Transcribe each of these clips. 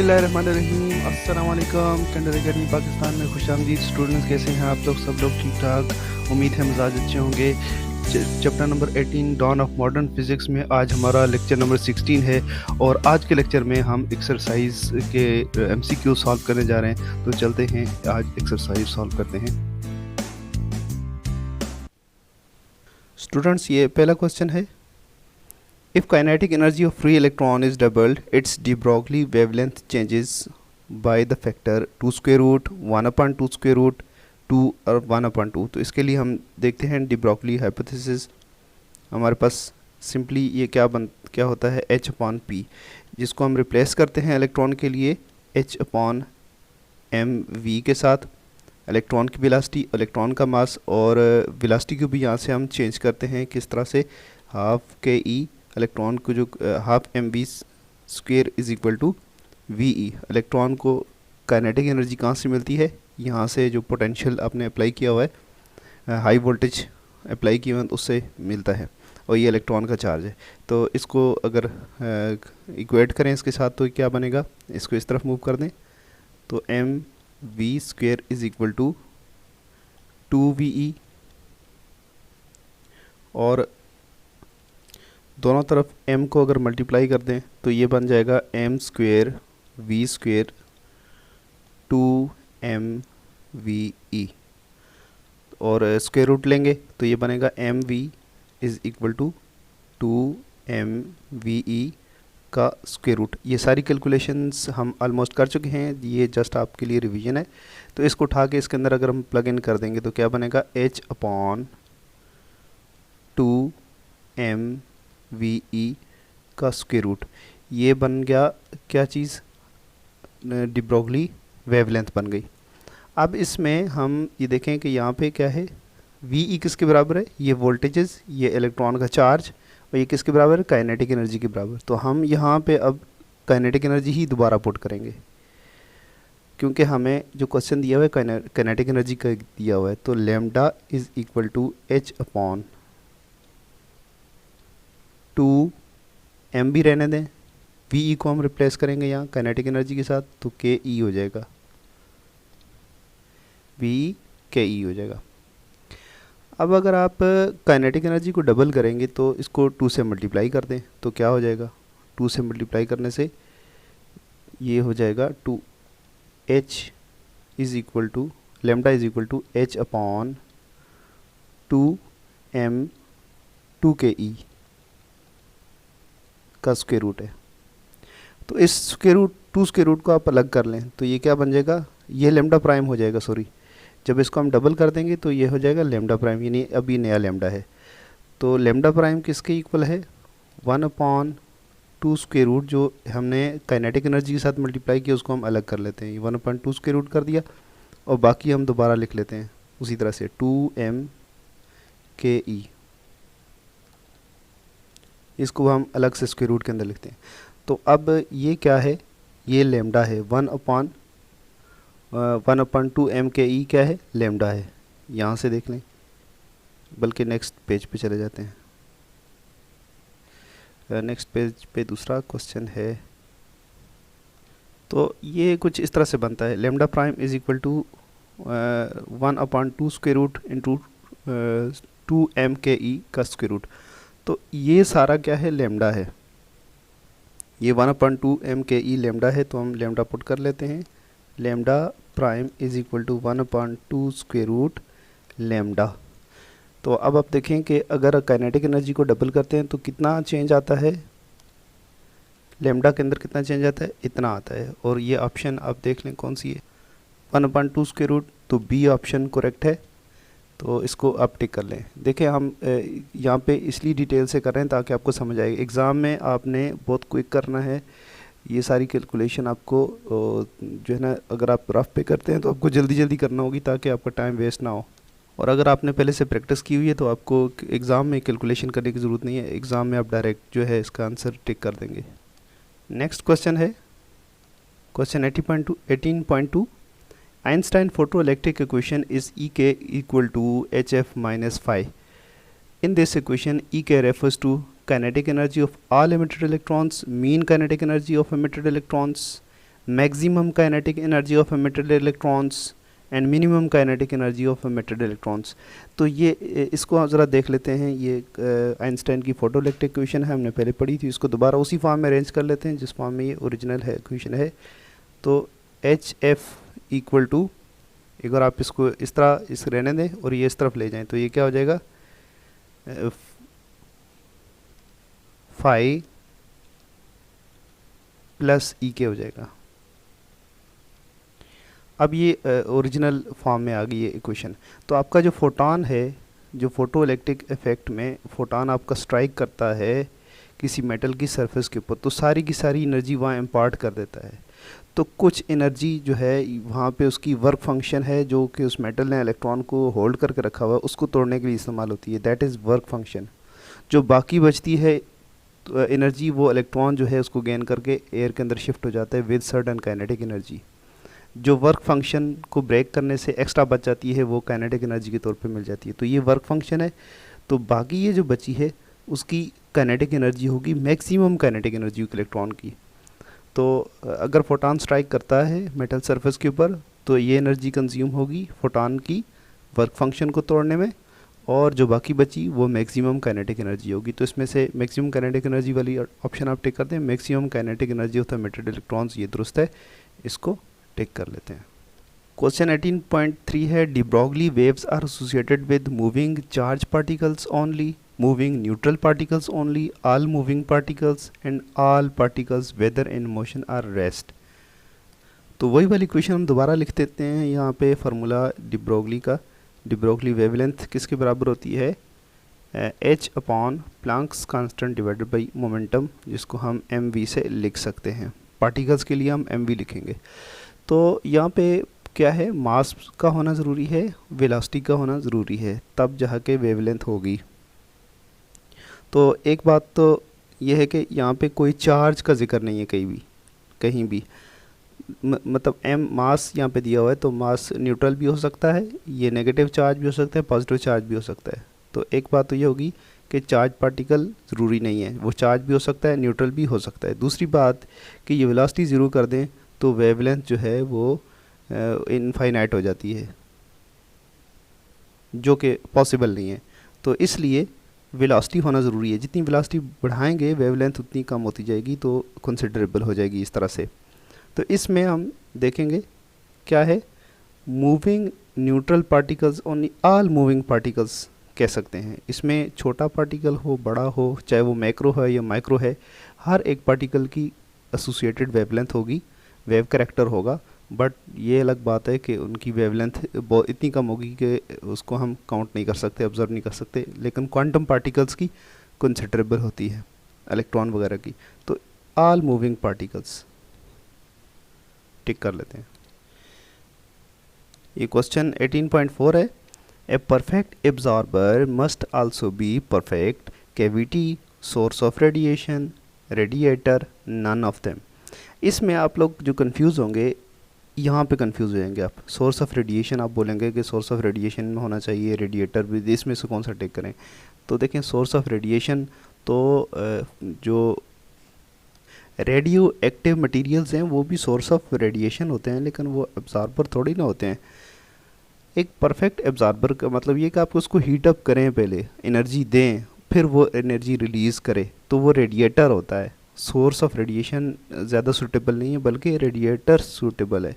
बिस्मिल्लाहिर्रहमानिर्रहीम। अस्सलाम वालेकुम। कैंडल एकेडमी पाकिस्तान में खुशामदीद। स्टूडेंट्स कैसे हैं आप लोग? सब लोग ठीक ठाक, उम्मीद है मिजाज अच्छे होंगे। Chapter number 18 dawn of modern physics में आज हमारा लेक्चर नंबर 16 है और आज के लेक्चर में हम एक्सरसाइज के MCQ सॉल्व करने जा रहे हैं। तो चलते हैं, आज एक्सरसाइज सॉल्व करते हैं। स्टूडेंट्स, ये पहला क्वेश्चन है, if kinetic energy of free electron is doubled, its de Broglie wavelength changes by the factor 2 square root 1 upon 2 square root 2 और 1 upon 2। तो इसके लिए हम देखते हैं de Broglie hypothesis। हमारे पास सिंपली ये क्या होता है, h upon p, जिसको हम रिप्लेस करते हैं इलेक्ट्रॉन के लिए h upon mv के साथ। इलेक्ट्रॉन की वेलोसिटी, इलेक्ट्रॉन का मास और वेलोसिटी को भी यहाँ से हम चेंज करते हैं। किस तरह से? हाफ के ई इलेक्ट्रॉन को जो half mv square is equal to V E. Electron को काइनेटिक एनर्जी कहाँ से मिलती है? यहाँ से जो पोटेंशियल आपने अप्लाई किया हुआ है, हाई वोल्टेज अप्लाई किया हुआ है, उससे मिलता है। और ये इलेक्ट्रॉन का चार्ज है। तो इसको अगर इक्वेट करें इसके साथ तो क्या बनेगा? इसको इस तरफ मूव कर दें तो mv square is equal to 2ve, और दोनों तरफ m को अगर मल्टीप्लाई कर दें तो ये बन जाएगा m square v square 2mve, और स्क्वेयर रूट लेंगे तो ये बनेगा mv is equal to 2mve का स्क्वेयर रूट। ये सारी कैलकुलेशंस हम ऑलमोस्ट कर चुके हैं, ये जस्ट आपके लिए रिवीजन है। तो इसको उठा के इसके अंदर अगर हम प्लग इन कर देंगे तो क्या बनेगा? h अपॉन 2mve का स्क्वेयर रूट। ये बन गया क्या चीज़? de Broglie वेवलेंथ बन गई। अब इसमें हम ये देखें कि यहाँ पे क्या है, ve किसके बराबर है? ये वोल्टेजेस, ये इलेक्ट्रॉन का चार्ज, और ये किसके बराबर है? काइनेटिक एनर्जी के बराबर। तो हम यहाँ पे अब काइनेटिक एनर्जी ही दोबारा पुट करेंगे, क्योंकि हमें जो क्वेश्चन दिया हुआ है काइनेटिक एनर्जी का दिया हुआ है। तो lambda is equal to h upon 2m भी रहने दें, ve को हम रिप्लेस करेंगे यहाँ काइनेटिक एनर्जी के साथ, तो ke हो जाएगा, ve ke हो जाएगा। अब अगर आप काइनेटिक एनर्जी को डबल करेंगे तो इसको 2 से मल्टीप्लाई कर दें तो क्या हो जाएगा? 2 से मल्टीप्लाई करने से ये हो जाएगा 2h is equal to lambda is equal to h upon 2m 2ke का स्क्वेयर रूट है। तो इस स्क्वेयर रूट 2 स्क्वेयर रूट को आप अलग कर लें तो ये क्या बन जाएगा? ये लेमडा प्राइम हो जाएगा, सॉरी। जब इसको हम डबल कर देंगे तो ये हो जाएगा लेमडा प्राइम, यानी अभी नया लेमडा है। तो लेमडा प्राइम किसके इक्वल है? 1 अपॉन 2 स्क्वेयर रूट, जो हमने काइनेटिक एनर्जी के साथ मल्टीप्लाई किया उसको हम अलग कर लेते हैं, 1 अपॉन 2 स्क्वेयर रूट कर दिया, और बाकी हम दोबारा लिख लेते हैं उसी तरह से 2mke, इसको हम अलग से स्क्वेयर रूट के अंदर लिखते हैं। तो अब ये क्या है? ये लेमडा है, 1 अपॉन 2mke क्या है? लेमडा है। यहाँ से देख लें, बल्कि नेक्स्ट पेज पे चले जाते हैं। नेक्स्ट पेज पे दूसरा क्वेश्चन है। तो ये कुछ इस तरह से बनता है, lambda prime is equal to 1 upon 2 square root into 2mke का स्क्वेयर रूट। तो ये सारा क्या है? लेमडा है। ये 1 अपॉन 2mke लेमडा है, तो हम लेमडा पुट कर लेते हैं। Lambda prime is equal to 1 upon 2 square root lambda. तो अब आप देखें कि अगर काइनेटिक एनर्जी को डबल करते हैं तो कितना चेंज आता है? लेमडा के अंदर कितना चेंज आता है? इतना आता है। और ये ऑप्शन आप देख लें कौन सी है, 1 अपॉन 2 स्क्वेयर रूट। तो बी ऑप्शन करेक्ट है, तो इसको आप टिक कर लें। देखें, हम यहाँ पे इसलिए डिटेल से कर रहे हैं ताकि आपको समझ आएगा। एग्ज़ाम में आपने बहुत क्विक करना है, ये सारी कैलकुलेशन आपको जो है ना, अगर आप रफ पे करते हैं तो आपको जल्दी जल्दी करना होगी ताकि आपका टाइम वेस्ट ना हो। और अगर आपने पहले से प्रैक्टिस की हुई है तो आपको एग्ज़ाम में कैलकुलेशन करने की ज़रूरत नहीं है, एग्ज़ाम में आप डायरेक्ट जो है इसका आंसर टिक कर देंगे। नेक्स्ट क्वेश्चन है question 18.2। Einstein photoelectric equation is E equal to hf minus phi. In this equation, E refers to kinetic energy of all emitted electrons, mean kinetic energy of emitted electrons, maximum kinetic energy of emitted electrons and minimum kinetic energy of emitted electrons. तो ये इसको ज़रा देख लेते हैं। ये Einstein की photoelectric equation है, हमने पहले पढ़ी थी, इसको दोबारा उसी फॉर्म में अरेंज कर लेते हैं जिस फॉर्म में ये ओरिजिनल है इक्वेशन है। तो एच एफ इक्वल टू, एक बार आप इसको इस तरह इस रहने दें और ये इस तरफ ले जाएं तो ये क्या हो जाएगा, फाई प्लस ई के हो जाएगा। अब ये ओरिजिनल फॉर्म में आ गई ये इक्वेशन। तो आपका जो फोटॉन है, जो फोटो इलेक्ट्रिक इफेक्ट में फोटॉन आपका स्ट्राइक करता है किसी मेटल की सरफेस के ऊपर, तो सारी की सारी एनर्जी वहाँ इम्पार्ट कर देता है। तो कुछ एनर्जी जो है वहाँ पे उसकी वर्क फंक्शन है, जो कि उस मेटल ने इलेक्ट्रॉन को होल्ड करके रखा हुआ है, उसको तोड़ने के लिए इस्तेमाल होती है, दैट इज़ वर्क फंक्शन। जो बाकी बचती है एनर्जी, वो इलेक्ट्रॉन जो है उसको गेन करके एयर के अंदर शिफ्ट हो जाता है विद सर्टेन काइनेटिक एनर्जी। जो वर्क फंक्शन को ब्रेक करने से एक्स्ट्रा बच जाती है वो काइनेटिक एनर्जी के तौर पे मिल जाती है। तो ये वर्क फंक्शन है। तो बाकी ये जो बची है उसकी काइनेटिक एनर्जी होगी मैक्सिमम काइनेटिक एनर्जी इलेक्ट्रॉन की। तो अगर फोटॉन स्ट्राइक करता है मेटल सरफेस के ऊपर तो ये एनर्जी कंज्यूम होगी फोटॉन की वर्क फंक्शन को तोड़ने में, और जो बाकी बची वो मैक्सिमम काइनेटिक एनर्जी होगी। तो इसमें से मैक्सिमम काइनेटिक एनर्जी वाली ऑप्शन आप टिक करते हैं। Maximum kinetic energy of the emitted electrons, ये दुरुस्त है, इसको टिक कर लेते हैं। क्वेश्चन 18.3 है, de Broglie waves are associated with moving charge particles only, moving neutral particles only, all moving particles and all particles whether in motion or rest. तो वही वाली क्वेश्चन हम दोबारा लिख देते हैं। यहाँ पे फार्मूला डी ब्रॉगली का, डी ब्रॉगली वेवलेंथ किसके बराबर होती है, h upon Planck's constant divided by momentum, जिसको हम mv से लिख सकते हैं। पार्टिकल्स के लिए हम mv लिखेंगे। तो यहाँ पे क्या है, मास का होना ज़रूरी है, वेलोसिटी का होना ज़रूरी है, तब जहाँ के वेवलेंथ होगी। तो एक बात तो ये है कि यहाँ पे कोई चार्ज का जिक्र नहीं है कहीं भी मतलब m मास यहाँ पे दिया हुआ है, तो मास न्यूट्रल भी हो सकता है, ये नेगेटिव चार्ज भी हो सकता है, पॉजिटिव चार्ज भी हो सकता है। तो एक बात तो ये होगी कि चार्ज पार्टिकल ज़रूरी नहीं है, वो चार्ज भी हो सकता है, न्यूट्रल भी हो सकता है। दूसरी बात कि ये वेलोसिटी ज़ीरो कर दें तो वेवलेंथ जो है वो इनफाइनाइट हो जाती है, जो कि पॉसिबल नहीं है। तो इसलिए वेलोसिटी होना ज़रूरी है। जितनी वेलोसिटी बढ़ाएंगे वेवलेंथ उतनी कम होती जाएगी, तो कंसिडरेबल हो जाएगी इस तरह से। तो इसमें हम देखेंगे क्या है, moving neutral particles only, all moving particles कह सकते हैं। इसमें छोटा पार्टिकल हो बड़ा हो, चाहे वो मैक्रो है या माइक्रो है, हर एक पार्टिकल की एसोसिएटेड वेवलेंथ होगी, वेव करैक्टर होगा। बट ये अलग बात है कि उनकी वेवलेंथ इतनी कम होगी कि उसको हम काउंट नहीं कर सकते, ऑब्जर्व नहीं कर सकते। लेकिन क्वांटम पार्टिकल्स की कंसिडरेबल होती है, इलेक्ट्रॉन वगैरह की। तो ऑल मूविंग पार्टिकल्स टिक कर लेते हैं। ये क्वेश्चन 18.4 है, a perfect absorber must also be perfect cavity, source of radiation, radiator, none of them. इसमें आप लोग जो कंफ्यूज होंगे, यहाँ पे कंफ्यूज हो जाएंगे आप। सोर्स ऑफ रेडिएशन आप बोलेंगे कि सोर्स ऑफ रेडिएशन में होना चाहिए, रेडिएटर भी, इसमें से कौन सा टिक करें। तो देखें सोर्स ऑफ रेडिएशन तो जो रेडियो एक्टिव मटीरियल्स हैं वो भी सोर्स ऑफ रेडिएशन होते हैं, लेकिन वो एब्जॉर्बर थोड़ी ना होते हैं। एक परफेक्ट एब्जॉर्बर का मतलब ये कि आप उसको हीट अप करें, पहले एनर्जी दें, फिर वो एनर्जी रिलीज़ करे, तो वो रेडिएटर होता है। सोर्स ऑफ रेडिएशन ज़्यादा सूटेबल नहीं है, बल्कि रेडिएटर सूटेबल है।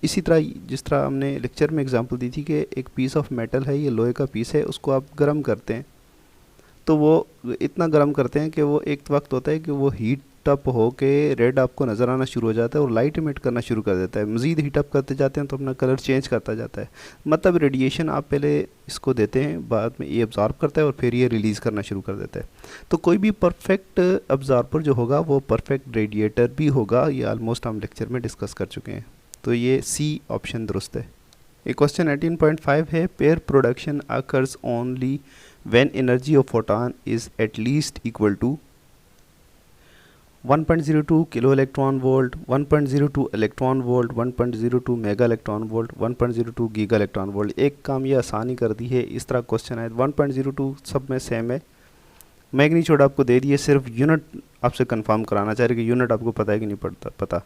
इसी तरह जिस तरह हमने लेक्चर में एग्जांपल दी थी कि एक पीस ऑफ मेटल है, ये लोहे का पीस है, उसको आप गर्म करते हैं तो वो इतना गर्म करते हैं कि वो एक वक्त होता है कि वो हीट अप हो के रेड आपको नज़र आना शुरू हो जाता है और लाइट इमिट करना शुरू कर देता है। मज़ीद हीट अप करते जाते हैं तो अपना कलर चेंज करता जाता है। मतलब रेडिएशन आप पहले इसको देते हैं, बाद में ये अब्जॉर्ब करता है और फिर ये रिलीज़ करना शुरू कर देता है। तो कोई भी परफेक्ट अब्जॉर्बर जो होगा वो परफेक्ट रेडिएटर भी होगा। ये ऑलमोस्ट हम लेक्चर में डिस्कस कर चुके हैं। तो ये सी ऑप्शन दुरुस्त है। ये क्वेश्चन 18.5 है, pair production occurs only when energy of photon is at least equal to 1.02 kilo electron volt, 1.02 electron volt, 1.02 mega electron volt, 1.02 giga electron volt. एक काम ये आसानी कर दी है, इस तरह क्वेश्चन है। 1.02 सब में सेम है, मैग्नीट्यूड आपको दे दिए, सिर्फ यूनिट आपसे कंफर्म कराना चाह रहे कि यूनिट आपको पता है कि नहीं पता।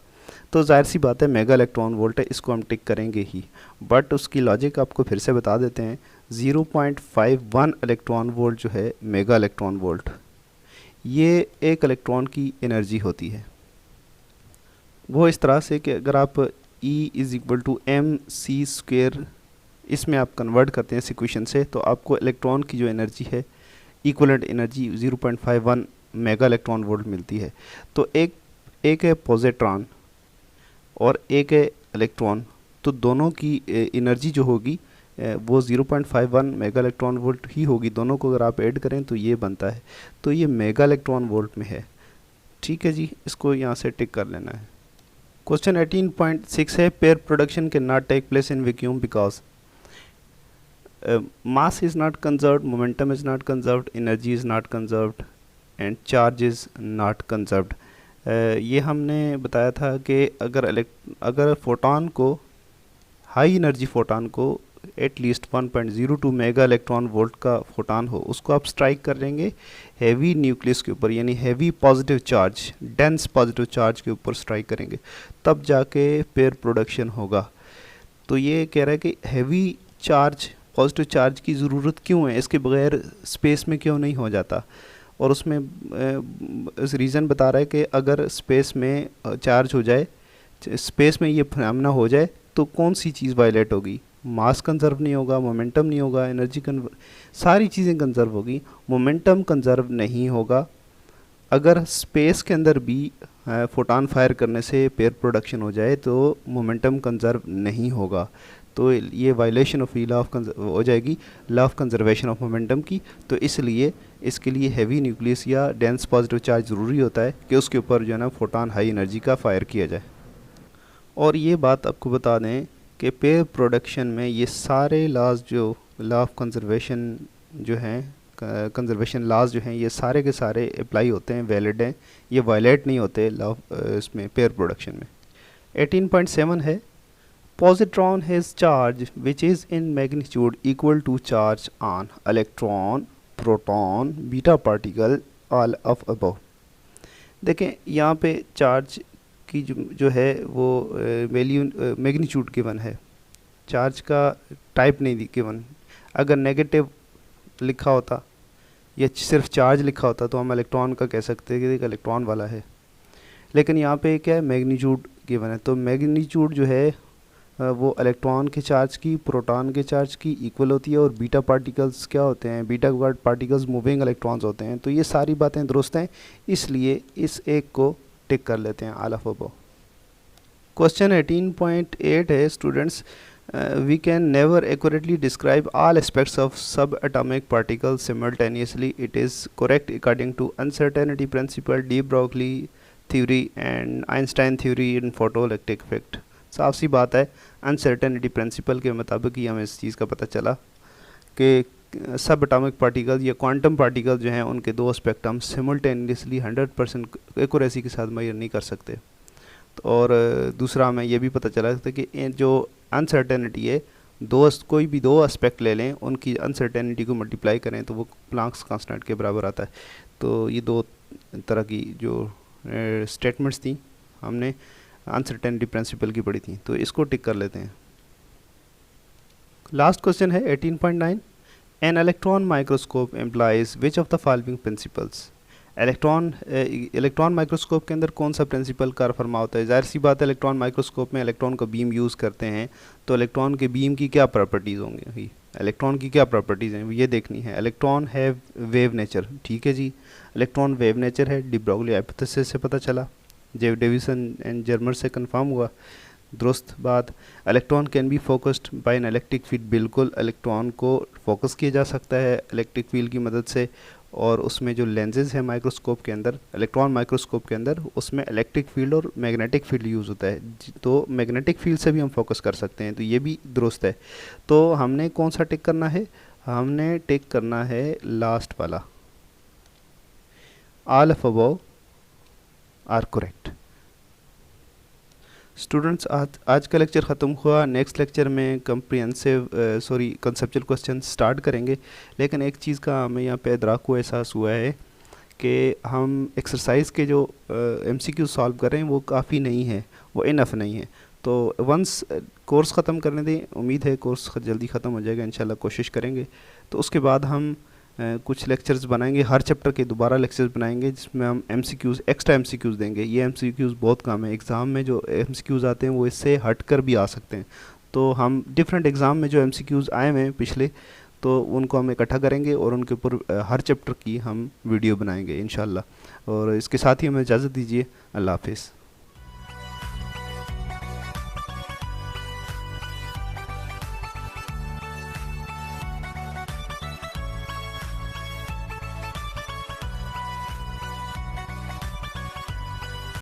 तो जाहिर सी बात है मेगा इलेक्ट्रॉन वोल्ट है, इसको हम टिक करेंगे ही। बट उसकी लॉजिक आपको फिर से बता देते हैं, 0.51 इलेक्ट्रॉन वोल्ट जो है मेगा इलेक्ट्रॉन वोल्ट, ये एक इलेक्ट्रॉन की एनर्जी होती है। वो इस तरह से कि अगर आप E is equal to M C square इसमें आप कन्वर्ट करते हैं इस इक्वेशन से, तो आपको इलेक्ट्रॉन की जो एनर्जी है, equivalent energy 0.51 mega electron volt मिलती है। तो एक है पॉजिट्रॉन और एक है इलेक्ट्रॉन, तो दोनों की एनर्जी जो होगी वो 0.51 मेगा इलेक्ट्रॉन वोल्ट ही होगी। दोनों को अगर आप ऐड करें तो ये बनता है, तो ये मेगा इलेक्ट्रॉन वोल्ट में है। ठीक है जी, इसको यहाँ से टिक कर लेना है। क्वेश्चन 18.6 है, pair production can not take place in vacuum because mass is not conserved, momentum is not conserved, energy is not conserved and charge is not conserved। ये हमने बताया था कि अगर फोटॉन को, हाई एनर्जी फोटॉन को at least 1.02 mega electron volt का photon हो, उसको आप स्ट्राइक कर लेंगे हैवी न्यूक्लियस के ऊपर, यानी heavy positive charge, dense positive charge के ऊपर स्ट्राइक करेंगे, तब जाके पेयर प्रोडक्शन होगा। तो ये कह रहा है कि हैवी चार्ज, पॉजिटिव चार्ज की ज़रूरत क्यों है, इसके बगैर स्पेस में क्यों नहीं हो जाता। और उसमें इस रीज़न बता रहा है कि अगर स्पेस में चार्ज हो जाए, स्पेस में ये फिनोमेना हो जाए, तो कौन सी चीज़ वायलेट होगी, मास कंजर्व नहीं होगा, मोमेंटम नहीं होगा, एनर्जी सारी चीज़ें कंजर्व होगी, मोमेंटम कंजर्व नहीं होगा। अगर स्पेस के अंदर भी फोटॉन फायर करने से पेयर प्रोडक्शन हो जाए तो मोमेंटम कंजर्व नहीं होगा, तो ये वायलेशन ऑफ लॉ ऑफ हो जाएगी, law of conservation of momentum की। तो इसलिए इसके लिए हैवी न्यूक्लियस या डेंस पॉजिटिव चार्ज ज़रूरी होता है कि उसके ऊपर जो है ना फोटॉन हाई एनर्जी का फायर किया जाए। और ये बात आपको बता दें कि पेयर प्रोडक्शन में ये सारे लॉज, जो लॉ ऑफ कंजर्वेशन जो हैं, कंजर्वेशन लॉज जो हैं, ये सारे के सारे अप्लाई होते हैं, वैलिड हैं, ये वायलेट नहीं होते लॉ इसमें पेयर प्रोडक्शन में। 18.7 है, positron has charge which is in magnitude equal to charge on electron, proton, beta particle, all of above। देखें यहाँ पे चार्ज की जो है वो वैल्यू मैग्नीट्यूड गिवन है, चार्ज का टाइप नहीं गिवन। अगर नेगेटिव लिखा होता या सिर्फ चार्ज लिखा होता तो हम इलेक्ट्रॉन का कह सकते हैं कि एक इलेक्ट्रॉन वाला है, लेकिन यहाँ पे क्या है, मैग्नीट्यूड गिवन है। तो मैग्नीट्यूड जो है वो इलेक्ट्रॉन के चार्ज की, प्रोटॉन के चार्ज की इक्वल होती है, और बीटा पार्टिकल्स क्या होते हैं, बीटा पार्टिकल्स मूविंग इलेक्ट्रॉन्स होते हैं। तो ये सारी बातें दुरुस्त हैं, इसलिए इस एक को टिक कर लेते हैं, ऑल ऑफ अबव। क्वेश्चन 18.8 है, students we can never accurately describe all aspects of subatomic particles simultaneously, it is correct according to uncertainty principle, de Broglie theory and Einstein theory in photoelectric effect. साफ सी बात है, uncertainty principle के मुताबिक ही हमें इस चीज़ का पता चला कि सब एटॉमिक पार्टिकल्स या क्वांटम पार्टिकल्स जो हैं उनके दो एस्पेक्ट हम सिमल्टेनियसली 100% एक्यूरेसी के साथ मेजर नहीं कर सकते। और दूसरा हमें ये भी पता चला कि जो अनसर्टेनिटी है, कोई भी दो एस्पेक्ट ले लें, उनकी अनसर्टेनिटी को मल्टीप्लाई करें तो वो प्लांक्स कांस्टेंट के बराबर आता है। तो ये दो तरह की जो स्टेटमेंट्स थी हमने अनसर्टेनिटी प्रिंसिपल की पढ़ी थी, तो इसको टिक कर लेते हैं। लास्ट क्वेश्चन है 18.9, an electron microscope employs which of the following principles. Electron microscope के अंदर कौन सा प्रिंसिपल कार फरमा होता है। जाहिर सी बात है, इलेक्ट्रॉन माइक्रोस्कोप में इलेक्ट्रॉन का बीम यूज़ करते हैं, तो इलेक्ट्रॉन के बीम की क्या प्रॉपर्टीज़ होंगी, इलेक्ट्रॉन की क्या प्रॉपर्टीज़ हैं ये देखनी है। इलेक्ट्रॉन है वेव नेचर, ठीक है जी, इलेक्ट्रॉन वेव नेचर है, डी ब्रोगली हाइपोथेसिस से पता चला, जे डेविसन एंड जर्मर से कंफर्म हुआ, दुरुस्त बात। Electron can be focused by an electric field, बिल्कुल इलेक्ट्रॉन को फोकस किया जा सकता है इलेक्ट्रिक फील्ड की मदद से। और उसमें जो लेंसेज है माइक्रोस्कोप के अंदर, इलेक्ट्रॉन माइक्रोस्कोप के अंदर, उसमें इलेक्ट्रिक फील्ड और मैग्नेटिक फील्ड यूज़ होता है, तो मैग्नेटिक फील्ड से भी हम फोकस कर सकते हैं, तो ये भी दुरुस्त है। तो हमने कौन सा टिक करना है, हमने टिक करना है लास्ट वाला, all of above are correct. Students आज का लेक्चर ख़त्म हुआ, नेक्स्ट लेक्चर में कंसेप्चुअल क्वेश्चन स्टार्ट करेंगे। लेकिन एक चीज़ का हमें यहाँ पे इदराक को एहसास हुआ है कि हम एक्सरसाइज के जो MCQ सॉल्व कर रहे हैं वो काफ़ी नहीं है, वो इनफ नहीं है। तो वंस कोर्स ख़त्म करने दें, उम्मीद है कोर्स जल्दी ख़त्म हो जाएगा इंशाल्लाह, कोशिश करेंगे। तो उसके बाद हम कुछ लेक्चर्स बनाएंगे, हर चैप्टर के दोबारा लेक्चर्स बनाएंगे जिसमें हम एमसीक्यूज़, एक्स्ट्रा एमसीक्यूज़ देंगे। ये एमसीक्यूज़ बहुत काम है, एग्ज़ाम में जो एमसीक्यूज़ आते हैं वो इससे हट कर भी आ सकते हैं। तो हम डिफरेंट एग्ज़ाम में जो एमसीक्यूज़ आए हुए हैं पिछले, तो उनको हम इकट्ठा करेंगे और उनके ऊपर हर चैप्टर की हम वीडियो बनाएंगे इंशाल्लाह। और इसके साथ ही हमें इजाज़त दीजिए, अल्लाह हाफिज़।